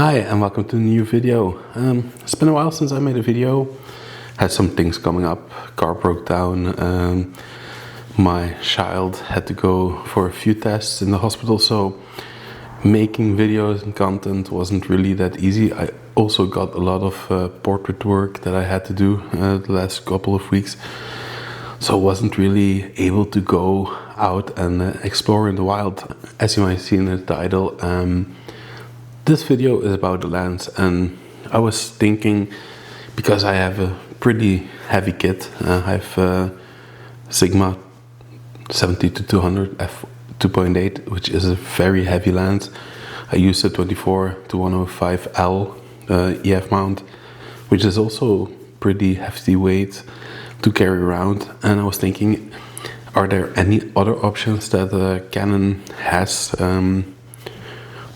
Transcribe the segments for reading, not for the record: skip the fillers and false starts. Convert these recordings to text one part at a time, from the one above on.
Hi and welcome to a new video. It's been a while since I made a video. Had some things coming up. Car broke down. My child had to go for a few tests in the hospital, so making videos and content wasn't really that easy. I also got a lot of portrait work that I had to do the last couple of weeks, so I wasn't really able to go out and explore in the wild. As you might see in the title, this video is about the lens, and I was thinking, because I have a pretty heavy kit, I have Sigma 70-200 f2.8, which is a very heavy lens. I use a 24-105L EF mount, which is also pretty hefty weight to carry around, and I was thinking, are there any other options that Canon has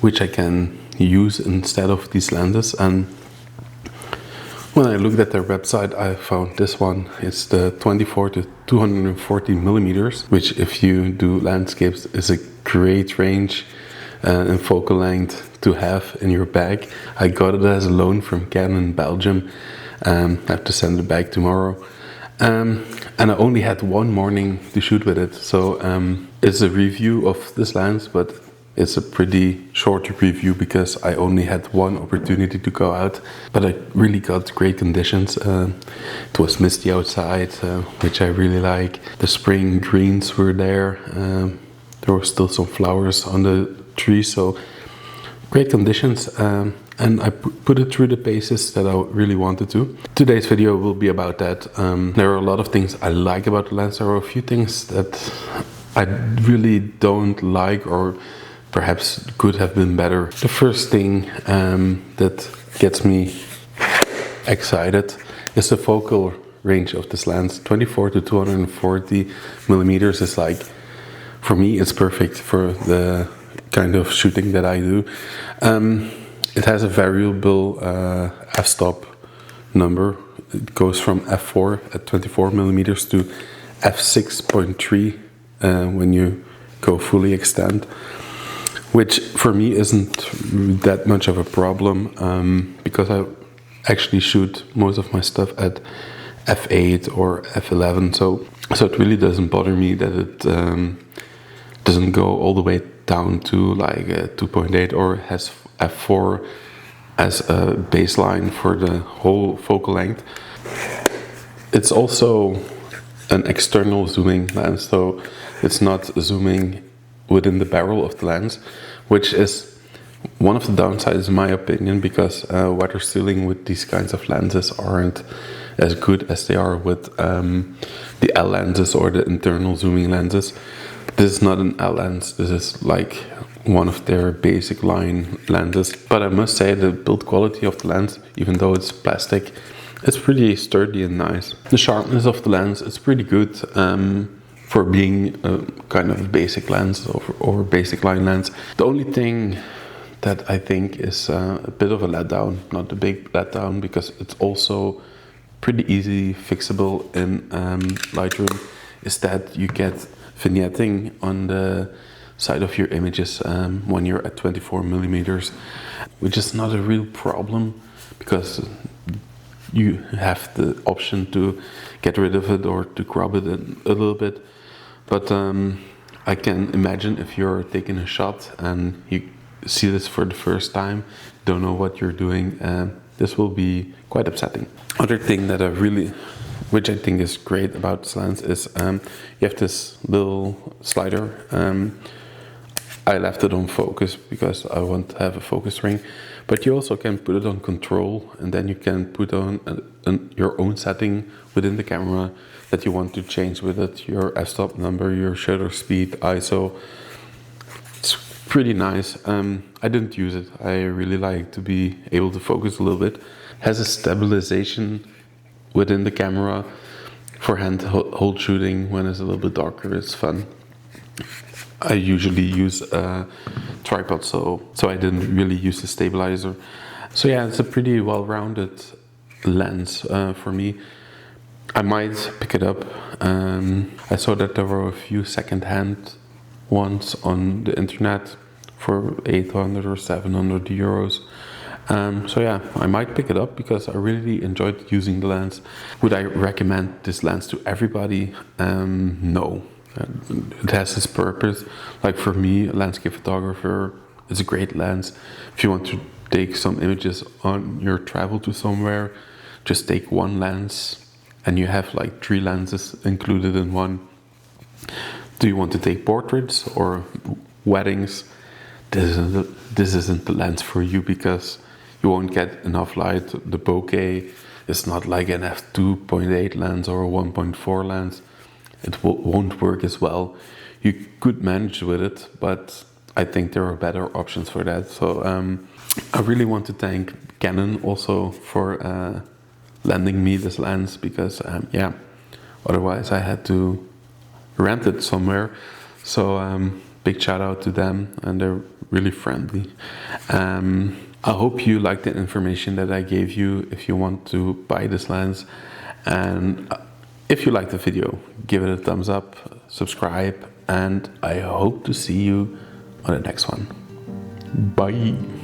which I can use instead of these lenses? And when I looked at their website, I found this one. It's the 24-240 millimeters, which, if you do landscapes, is a great range and focal length to have in your bag. I got it as a loan from Canon Belgium. I have to send it back tomorrow. And I only had one morning to shoot with it, so it's a review of this lens, but it's a pretty short review because I only had one opportunity to go out, but I really got great conditions. It was misty outside, which I really like. The spring greens were there. There were still some flowers on the tree, so great conditions. And I put it through the paces that I really wanted to. Today's video will be about that. There are a lot of things I like about the lens. There are a few things that I really don't like, or perhaps could have been better. The first thing that gets me excited is the focal range of this lens. 24-240 millimeters is like, for me, it's perfect for the kind of shooting that I do. It has a variable f-stop number. It goes from f4 at 24 millimeters to f6.3 when you go fully extend, which for me isn't that much of a problem because I actually shoot most of my stuff at f8 or f11, so it really doesn't bother me that it doesn't go all the way down to like 2.8 or has f4 as a baseline for the whole focal length. It's also an external zooming lens, so it's not zooming within the barrel of the lens, which is one of the downsides in my opinion, because water sealing with these kinds of lenses aren't as good as they are with the L lenses or the internal zooming lenses. This is not an L lens, this is like one of their basic line lenses. But I must say the build quality of the lens, even though it's plastic, it's pretty sturdy and nice. The sharpness of the lens is pretty good for being a kind of basic lens or basic line lens. The only thing that I think is a bit of a letdown, not a big letdown, because it's also pretty easy fixable in Lightroom, is that you get vignetting on the side of your images when you're at 24 millimeters, which is not a real problem because you have the option to get rid of it or to crop it a little bit. But I can imagine if you're taking a shot and you see this for the first time, don't know what you're doing, this will be quite upsetting. Other thing that which I think is great about this lens is you have this little slider. I left it on focus because I want to have a focus ring, but you also can put it on control, and then you can put on your own setting within the camera that you want to change with it, your f-stop number, your shutter speed, ISO. It's pretty nice. I didn't use it. I really like to be able to focus a little bit. Has a stabilization within the camera for handhold shooting when it's a little bit darker. It's fun. I usually use a tripod, so I didn't really use the stabilizer. So yeah, it's a pretty well-rounded lens for me. I might pick it up. I saw that there were a few second-hand ones on the internet for 800 or 700 euros. So yeah, I might pick it up because I really enjoyed using the lens. Would I recommend this lens to everybody? No. It has its purpose. Like for me, a landscape photographer, it's a great lens. If you want to take some images on your travel to somewhere, just take one lens and you have like 3 lenses included in one. Do you want to take portraits or weddings? This isn't the lens for you because you won't get enough light. The bokeh is not like an f2.8 lens or a 1.4 lens. It won't work as well. You could manage with it, but I think there are better options for that. So I really want to thank Canon also for lending me this lens because yeah, otherwise I had to rent it somewhere. So big shout out to them, and they're really friendly. I hope you liked the information that I gave you if you want to buy this lens. And if you liked the video, give it a thumbs up, subscribe, and I hope to see you on the next one. Bye.